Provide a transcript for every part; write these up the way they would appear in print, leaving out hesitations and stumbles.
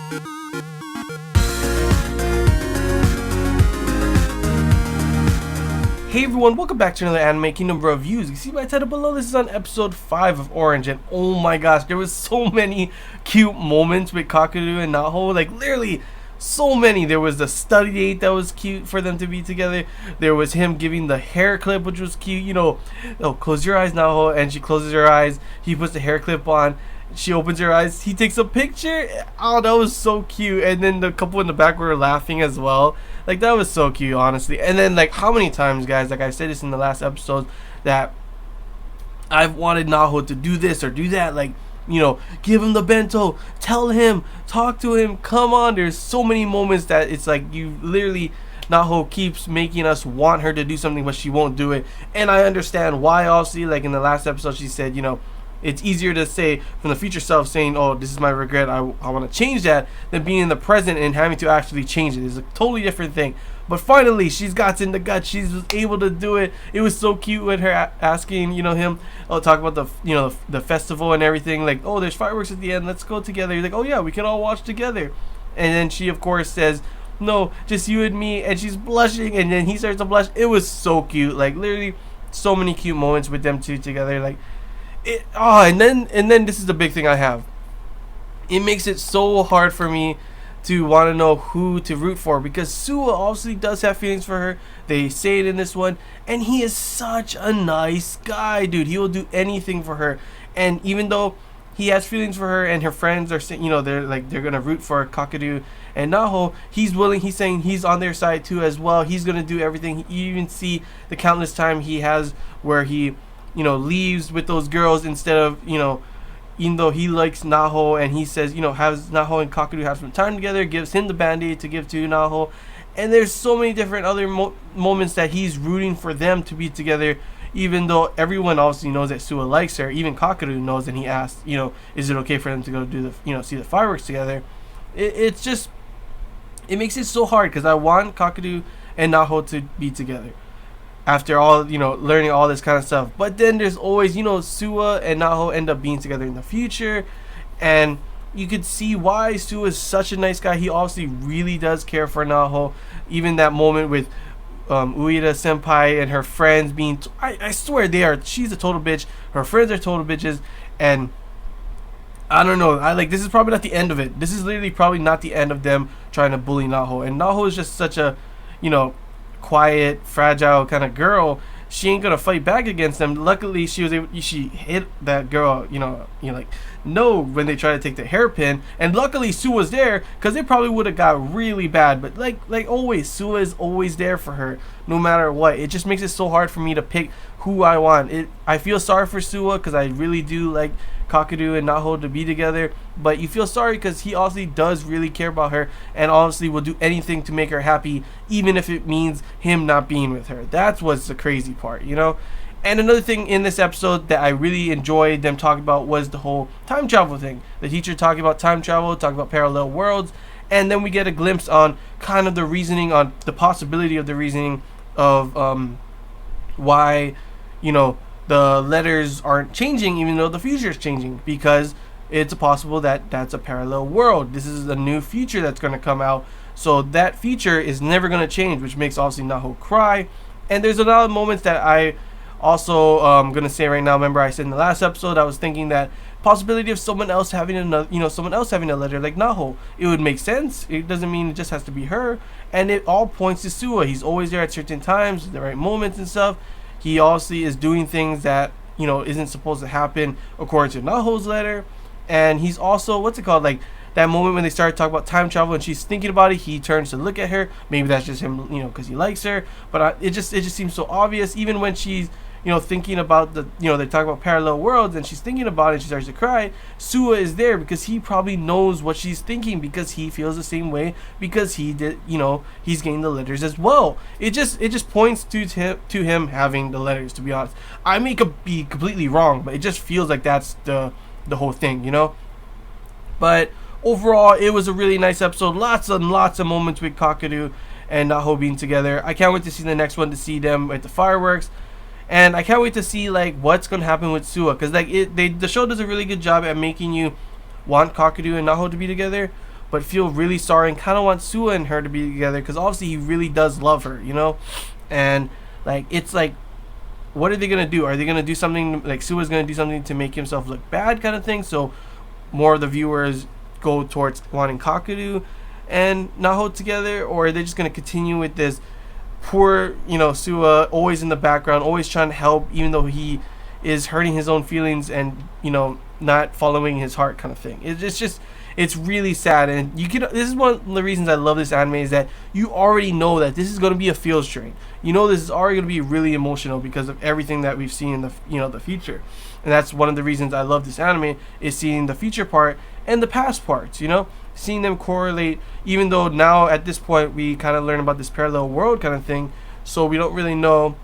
Hey everyone, welcome back to another Anime Kingdom reviews. You can see my title below, this is on episode 5 of Orange, and oh my gosh, there was so many cute moments with Kakeru and Naho, like literally so many. There was the study date that was cute for them to be together. There was him giving the hair clip, which was cute, you know, oh, close your eyes, Naho, and she closes her eyes, he puts the hair clip on, she opens her eyes, he takes a picture. Oh, that was so cute. And then the couple in the back were laughing as well. Like, that was so cute, honestly. And then, like, how many times, guys, like I said this in the last episode, that I've wanted Naho to do this or do that. Like, you know, give him the bento, tell him, talk to him, come on. There's so many moments that it's like you literally, Naho keeps making us want her to do something, but she won't do it. And I understand why, obviously. Like, in the last episode, she said, you know, it's easier to say from the future self saying, oh, this is my regret, I want to change that, than being in the present and having to actually change it. It's a totally different thing. But finally, she's got in the gut. She's able to do it. It was so cute with her asking, you know, him, talk about the, you know, the festival and everything. Like, oh, there's fireworks at the end. Let's go together. He's like, oh yeah, we can all watch together. And then she, of course, says, no, just you and me. And she's blushing. And then he starts to blush. It was so cute. Like, literally, so many cute moments with them two together. Like, and then this is the big thing I have. It makes it so hard for me to want to know who to root for, because Suwa obviously does have feelings for her. They say it in this one, and he is such a nice guy, dude. He will do anything for her. And even though he has feelings for her and her friends are saying, you know, they're gonna root for Kakeru and Naho, he's willing. He's saying he's on their side too as well. He's gonna do everything. You even see the countless time he has where he, you know, leaves with those girls instead of, you know, even though he likes Naho, and he says, you know, has Naho and Kakeru have some time together, gives him the band-aid to give to Naho. And there's so many different other moments that he's rooting for them to be together, even though everyone obviously knows that Suwa likes her. Even Kakeru knows, and he asked, you know, is it okay for them to go do the, you know, see the fireworks together. It's just, it makes it so hard, because I want Kakeru and Naho to be together after all, you know, learning all this kind of stuff. But then there's always, you know, Suwa and Naho end up being together in the future, and you could see why Suwa is such a nice guy. He obviously really does care for Naho. Even that moment with Ueda senpai and her friends being I swear she's a total bitch, her friends are total bitches, and I don't know, this is probably not the end of it. This is literally probably not the end of them trying to bully Naho. And Naho is just such a, you know, quiet, fragile kind of girl. She ain't gonna fight back against them. Luckily, she hit that girl, you know, like, no, when they try to take the hairpin. And luckily, Suwa was there, because it probably would have got really bad. But like always, Suwa is always there for her, no matter what. It just makes it so hard for me to pick who I want. I feel sorry for Suwa, because I really do like Kakeru and Naho to be together, but you feel sorry because he obviously does really care about her, and honestly will do anything to make her happy, even if it means him not being with her. That's what's the crazy part, you know. And another thing in this episode that I really enjoyed them talking about was the whole time travel thing. The teacher talking about time travel, talking about parallel worlds, and then we get a glimpse on kind of the reasoning, on the possibility of the reasoning of why, you know, the letters aren't changing even though the future is changing, because it's possible that that's a parallel world. This is a new future that's going to come out, so that future is never going to change, which makes obviously Naho cry. And there's a lot of moments that I also going to say right now. Remember I said in the last episode I was thinking that possibility of someone else having another, you know, someone else having a letter like Naho. It would make sense. It doesn't mean it just has to be her, and it all points to Suwa. He's always there at certain times, the right moments and stuff. He obviously is doing things that, you know, isn't supposed to happen according to Naho's letter. And he's also, what's it called, like that moment when they started talking about time travel and she's thinking about it, he turns to look at her. Maybe that's just him, you know, because he likes her. But it just seems so obvious. Even when she's, you know, thinking about the, you know, they talk about parallel worlds and she's thinking about it and she starts to cry, Suwa is there because he probably knows what she's thinking, because he feels the same way, because he did, you know, he's getting the letters as well. It just points to him having the letters, to be honest. I may be completely wrong, but it just feels like that's the whole thing, you know. But overall, it was a really nice episode. Lots and lots of moments with Kakeru and Naho being together. I can't wait to see the next one, to see them at the fireworks. And I can't wait to see like what's gonna happen with Suwa, because like the show does a really good job at making you want Kakeru and Naho to be together, but feel really sorry and kind of want Sua and her to be together because obviously he really does love her, you know. And like it's like, what are they gonna do? Are they gonna do something like Sua's gonna do something to make himself look bad, kind of thing? So more of the viewers go towards wanting Kakeru and Naho together, or are they just gonna continue with this poor, you know, Sua always in the background, always trying to help, even though he is hurting his own feelings and, you know, not following his heart, kind of thing. It's just, it's really sad. And you can, this is one of the reasons I love this anime, is that you already know that this is going to be a feels train. You know, this is already going to be really emotional because of everything that we've seen in the, you know, the future. And that's one of the reasons I love this anime, is seeing the future part and the past parts, you know, seeing them correlate, even though now at this point we kind of learn about this parallel world kind of thing, so we don't really know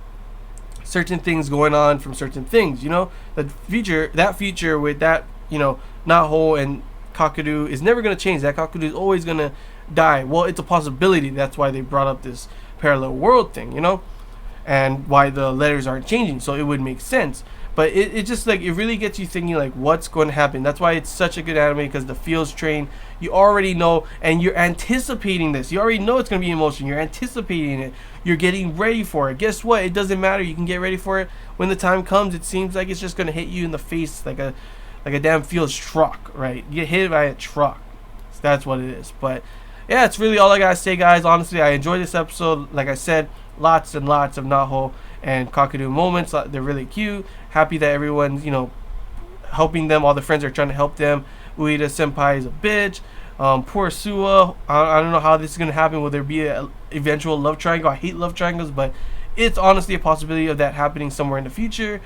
certain things going on from certain things, you know. That future with that, you know, Naho and Kakeru is never going to change. That Kakeru is always going to die. Well, it's a possibility. That's why they brought up this parallel world thing, you know, and why the letters aren't changing, so it would make sense. But it just like, it really gets you thinking like what's going to happen. That's why it's such a good anime, because the feels train, you already know, and you're anticipating this. You already know it's going to be emotion. You're anticipating it. You're getting ready for it. Guess what? It doesn't matter. You can get ready for it when the time comes. It seems like it's just going to hit you in the face like a damn feels truck, right? You get hit by a truck. So that's what it is. But yeah, it's really all I gotta say, guys. Honestly, I enjoyed this episode. Like I said, lots and lots of Naho and Kakeru moments. They're really cute. Happy that everyone's, you know, helping them. All the friends are trying to help them. Ueda senpai is a bitch. Poor Sua. I don't know how this is gonna happen. Will there be an eventual love triangle? I hate love triangles, but it's honestly a possibility of that happening somewhere in the future.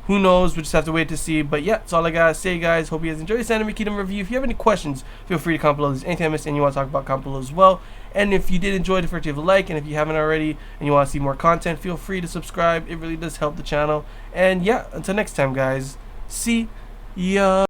Who knows? We just have to wait to see. But yeah, that's all I gotta say, guys. Hope you guys enjoyed this Anime Kingdom review. If you have any questions, feel free to comment below. If there's anything I missed and you want to talk about, comment below as well. And if you did enjoy, don't forget to leave a like. And if you haven't already and you want to see more content, feel free to subscribe. It really does help the channel. And yeah, until next time, guys. See ya.